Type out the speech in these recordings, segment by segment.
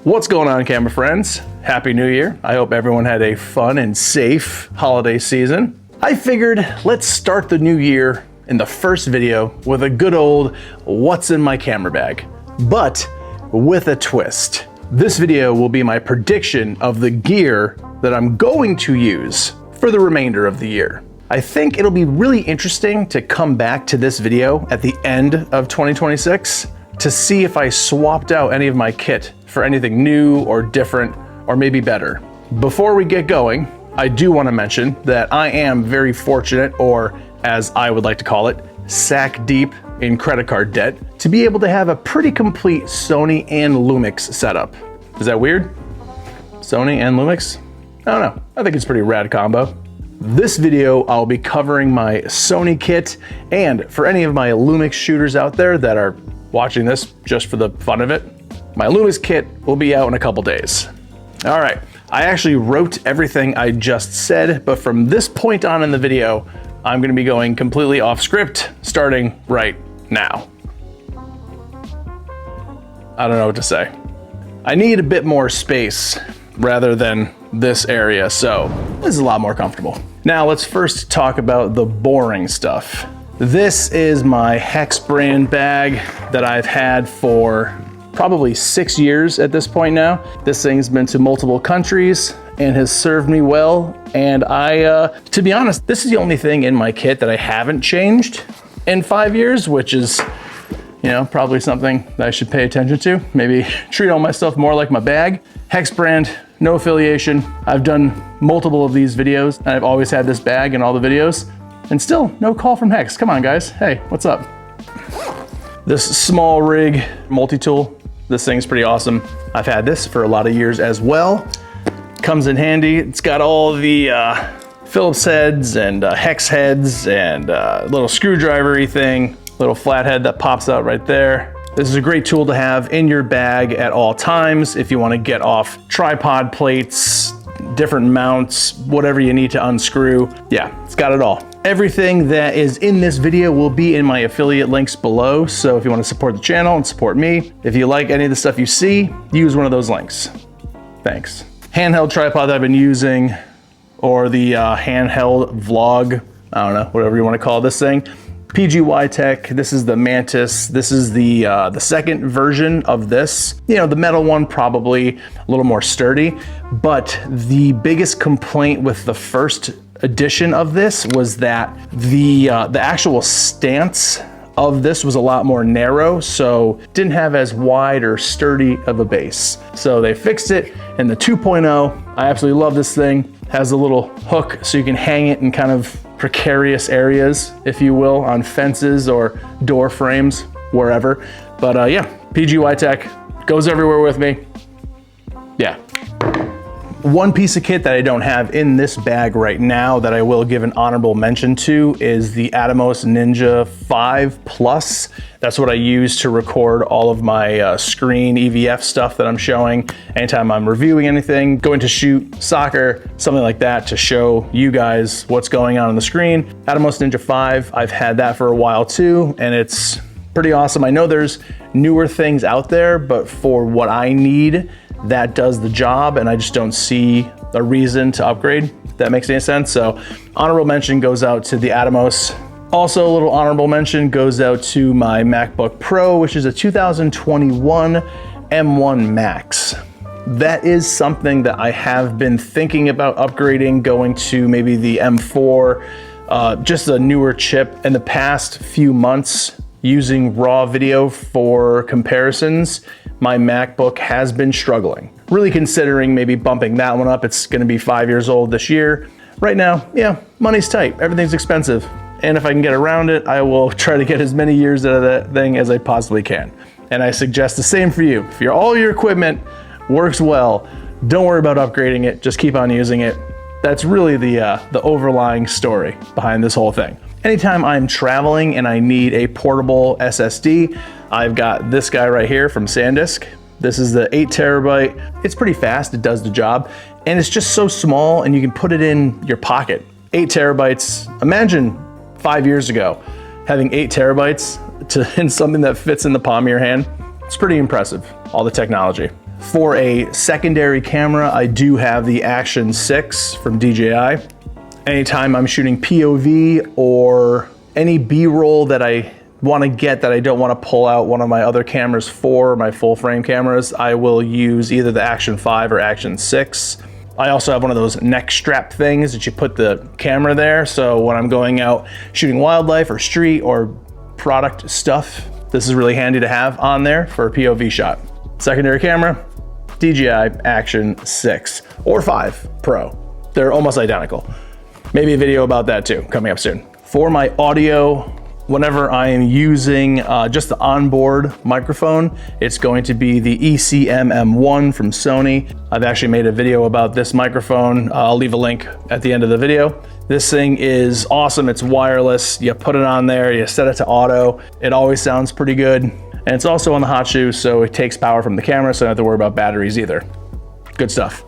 What's going on, camera friends? Happy New Year. I hope everyone had a fun and safe holiday season. I figured let's start the new year in the first video with a good old what's in my camera bag, but with a twist. This video will be my prediction of the gear that I'm going to use for the remainder of the year. I think it'll be really interesting to come back to this video at the end of 2026 to see if I swapped out any of my kit for anything new or different or maybe better. Before we get going, I do want to mention that I am very fortunate, or as I would like to call it, sack deep in credit card debt, to be able to have a pretty complete Sony and Lumix setup. Is that weird? Sony and Lumix? I don't know. I think it's a pretty rad combo. This video, I'll be covering my Sony kit, and for any of my Lumix shooters out there that are watching this just for the fun of it, my Lumix kit will be out in a couple days. All right, I actually wrote everything I just said, but from this point on in the video, I'm gonna be going completely off script, starting right now. I don't know what to say. I need a bit more space rather than this area, so this is a lot more comfortable. Now let's first talk about the boring stuff. This is my Hex brand bag that I've had for probably 6 years at this point now. This thing's been to multiple countries and has served me well. And to be honest, this is the only thing in my kit that I haven't changed in 5 years, which is, you know, probably something that I should pay attention to. Maybe treat all my stuff more like my bag. Hex brand, no affiliation. I've done multiple of these videos and I've always had this bag in all the videos, and still no call from Hex. Come on guys, hey, what's up? This small rig multi-tool, this thing's pretty awesome. I've had this for a lot of years as well. Comes in handy. It's got all the Phillips heads and Hex heads and little screwdriver-y thing, little flathead that pops out right there. This is a great tool to have in your bag at all times if you want to get off tripod plates, different mounts, whatever you need to unscrew. Yeah, it's got it all. Everything that is in this video will be in my affiliate links below, so if you want to support the channel and support me, if you like any of the stuff you see, use one of those links. Thanks. Handheld tripod that I've been using, or the handheld vlog, I don't know, whatever you want to call this thing. PGY Tech, this is the Mantis. This is the second version of this. You know, the metal one probably a little more sturdy, but the biggest complaint with the first edition of this was that the actual stance of this was a lot more narrow, so didn't have as wide or sturdy of a base. So they fixed it in the 2.0. I absolutely love this thing. Has a little hook so you can hang it in kind of precarious areas, if you will, on fences or door frames, wherever. But yeah, PGY Tech goes everywhere with me. Yeah. One piece of kit that I don't have in this bag right now that I will give an honorable mention to is the Atomos Ninja 5 Plus. That's what I use to record all of my screen EVF stuff that I'm showing anytime I'm reviewing anything, going to shoot soccer, something like that, to show you guys what's going on the screen. Atomos Ninja 5, I've had that for a while too, and it's pretty awesome. I know there's newer things out there, but for what I need, that does the job, and I just don't see a reason to upgrade, if that makes any sense. So honorable mention goes out to the Atomos. Also, a little honorable mention goes out to my MacBook Pro, which is a 2021 M1 Max. That is something that I have been thinking about upgrading, going to maybe the M4, just a newer chip. In the past few months, using raw video for comparisons, my MacBook has been struggling. Really considering maybe bumping that one up. It's gonna be 5 years old this year. Right now, yeah, money's tight, everything's expensive. And if I can get around it, I will try to get as many years out of that thing as I possibly can. And I suggest the same for you. If all your equipment works well, don't worry about upgrading it, just keep on using it. That's really the overlying story behind this whole thing. Anytime I'm traveling and I need a portable SSD, I've got this guy right here from SanDisk. This is the 8 terabyte. It's pretty fast, it does the job. And it's just so small and you can put it in your pocket. 8 terabytes, imagine 5 years ago, having 8 terabytes in something that fits in the palm of your hand. It's pretty impressive, all the technology. For a secondary camera, I do have the Action 6 from DJI. Anytime I'm shooting POV or any B-roll that I want to get that I don't want to pull out one of my other cameras for, my full frame cameras, I will use either the Action 5 or Action 6. I also have one of those neck strap things that you put the camera there, so when I'm going out shooting wildlife or street or product stuff, this is really handy to have on there for a POV shot. Secondary camera, DJI Action 6 or 5 Pro. They're almost identical. Maybe a video about that too, coming up soon. For my audio, whenever I am using just the onboard microphone, it's going to be the ECM M1 from Sony. I've actually made a video about this microphone. I'll leave a link at the end of the video. This thing is awesome. It's wireless. You put it on there, you set it to auto. It always sounds pretty good. And it's also on the hot shoe, so it takes power from the camera, so I don't have to worry about batteries either. Good stuff.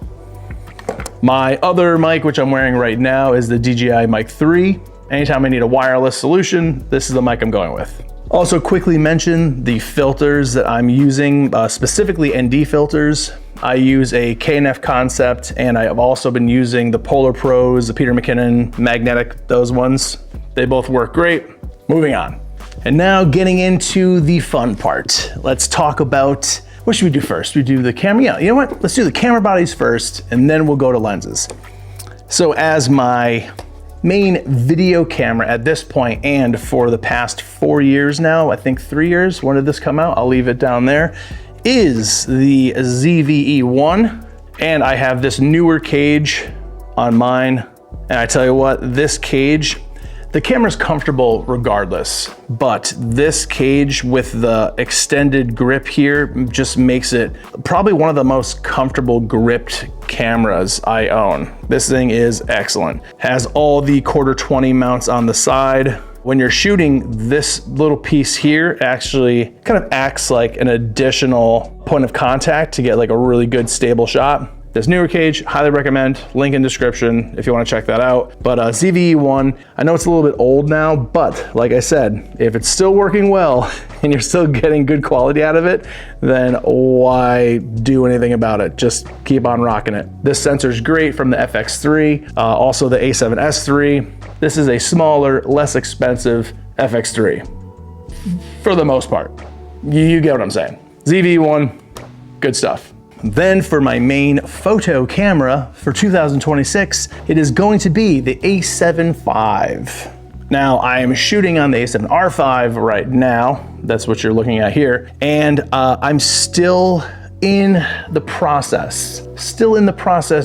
My other mic, which I'm wearing right now, is the DJI Mic 3. Anytime I need a wireless solution, this is the mic I'm going with. Also quickly mention the filters that I'm using, specifically ND filters. I use a K&F Concept, and I have also been using the Polar Pros, the Peter McKinnon Magnetic, those ones. They both work great. Moving on. And now getting into the fun part. Let's talk about, what should we do first? We do the camera, yeah, you know what? Let's do the camera bodies first, and then we'll go to lenses. So as my main video camera at this point, and for the past 4 years now, I think 3 years, when did this come out? I'll leave it down there, is the ZVE1. And I have this newer cage on mine. And I tell you what, this cage, the camera's comfortable regardless, but this cage with the extended grip here just makes it probably one of the most comfortable gripped cameras I own. This thing is excellent. Has all the 1/4-20 mounts on the side. When you're shooting, this little piece here actually kind of acts like an additional point of contact to get like a really good stable shot. This newer cage, highly recommend, link in description if you want to check that out. But ZVE1, I know it's a little bit old now, but like I said, if it's still working well and you're still getting good quality out of it, then why do anything about it? Just keep on rocking it. This sensor's great from the FX3, also the A7S III. This is a smaller, less expensive FX3 for the most part. You get what I'm saying. ZVE1, good stuff. Then for my main photo camera for 2026, it is going to be the A7 IV. Now I am shooting on the A7R5 right now. That's what you're looking at here. And I'm still in the process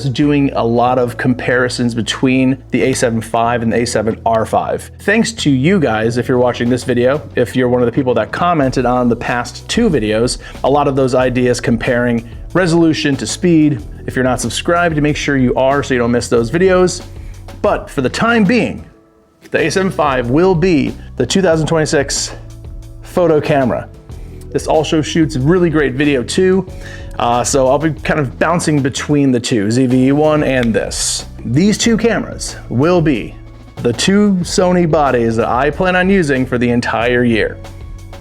doing a lot of comparisons between the A7 IV and the A7R5. Thanks to you guys, if you're watching this video, if you're one of the people that commented on the past 2 videos, a lot of those ideas comparing resolution to speed. If you're not subscribed, make sure you are so you don't miss those videos. But for the time being, the A7 IV will be the 2026 photo camera. This also shoots really great video too. So I'll be kind of bouncing between the two, ZVE1 and this. These 2 cameras will be the 2 Sony bodies that I plan on using for the entire year.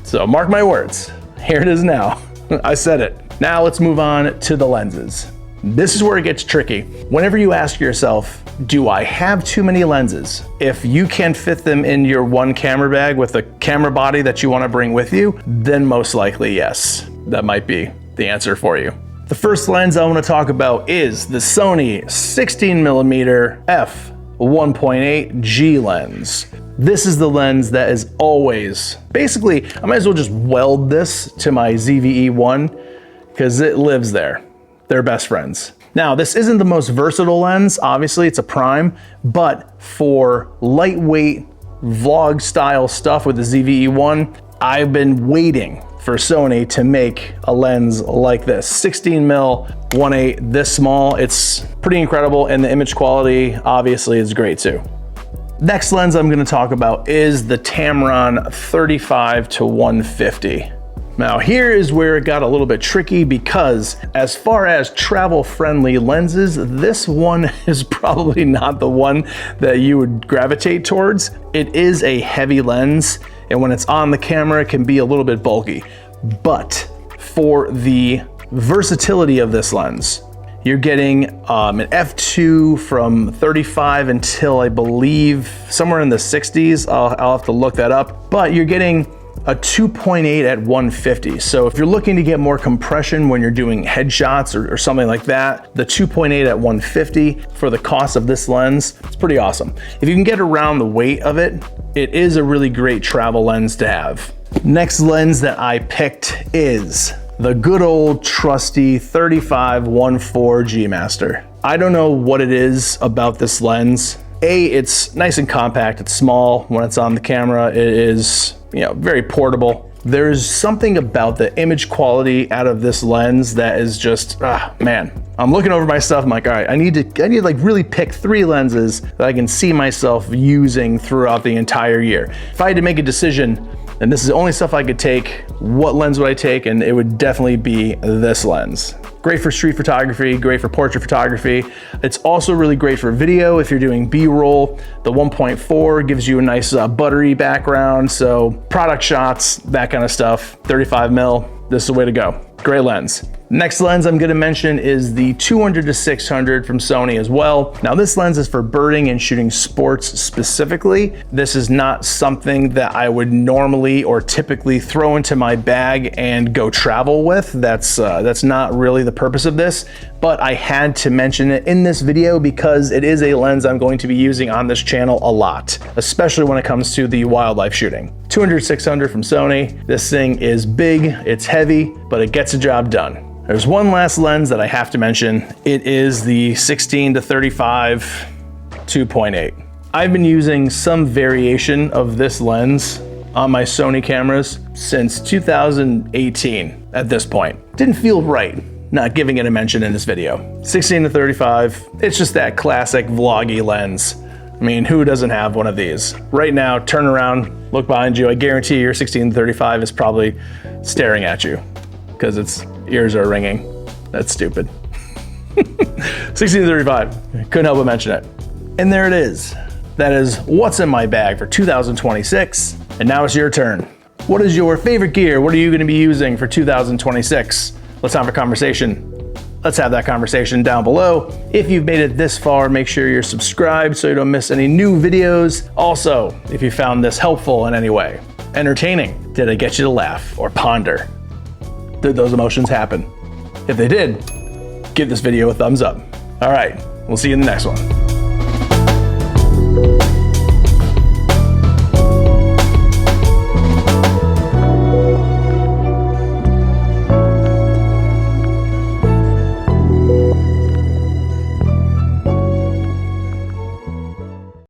So mark my words, here it is now. I said it. Now let's move on to the lenses. This is where it gets tricky. Whenever you ask yourself, do I have too many lenses? If you can't fit them in your one camera bag with a camera body that you want to bring with you, then most likely yes, that might be the answer for you. The first lens I want to talk about is the Sony 16mm f1.8 G lens. This is the lens that is always, basically, I might as well just weld this to my ZVE1 because it lives there. They're best friends. Now, this isn't the most versatile lens, obviously it's a prime, but for lightweight vlog style stuff with the ZVE1, I've been waiting for Sony to make a lens like this. 16mm 1.8 this small, it's pretty incredible, and the image quality obviously is great too. Next lens I'm gonna talk about is the Tamron 35-150. Now here is where it got a little bit tricky because as far as travel-friendly lenses, this one is probably not the one that you would gravitate towards. It is a heavy lens, and when it's on the camera, it can be a little bit bulky. But for the Versatility of this lens. You're getting an f2 from 35 until I believe somewhere in the 60s. I'll have to look that up, but you're getting a 2.8 at 150. So if you're looking to get more compression when you're doing headshots or something like that, the 2.8 at 150 for the cost of this lens, it's pretty awesome. If you can get around the weight of it, it is a really great travel lens to have. Next lens that I picked is the good old trusty 35-1.4 G Master. I don't know what it is about this lens. It's nice and compact, it's small. When it's on the camera, it is, very portable. There's something about the image quality out of this lens that is just, man. I'm looking over my stuff, I'm like, all right, I need to like really pick 3 lenses that I can see myself using throughout the entire year. If I had to make a decision, and this is the only stuff I could take, what lens would I take? And it would definitely be this lens. Great for street photography, great for portrait photography. It's also really great for video if you're doing B-roll. The 1.4 gives you a nice buttery background, so product shots, that kind of stuff. 35 mil, this is the way to go. Great lens. Next lens I'm gonna mention is the 200-600 from Sony as well. Now this lens is for birding and shooting sports specifically. This is not something that I would normally or typically throw into my bag and go travel with. That's not really the purpose of this, but I had to mention it in this video because it is a lens I'm going to be using on this channel a lot, especially when it comes to the wildlife shooting. 200-600 from Sony. This thing is big, it's heavy, but it gets the job done. There's one last lens that I have to mention. It is the 16-35 2.8. I've been using some variation of this lens on my Sony cameras since 2018 at this point. Didn't feel right not giving it a mention in this video. 16-35, it's just that classic vloggy lens. I mean, who doesn't have one of these? Right now, turn around, look behind you. I guarantee your 16-35 is probably staring at you because its ears are ringing. That's stupid. 16-35, couldn't help but mention it. And there it is. That is what's in my bag for 2026. And now it's your turn. What is your favorite gear? What are you gonna be using for 2026? Let's have a conversation. Let's have that conversation down below. If you've made it this far, make sure you're subscribed so you don't miss any new videos. Also, if you found this helpful in any way, entertaining, did I get you to laugh or ponder? Did those emotions happen? If they did, give this video a thumbs up. All right, we'll see you in the next one.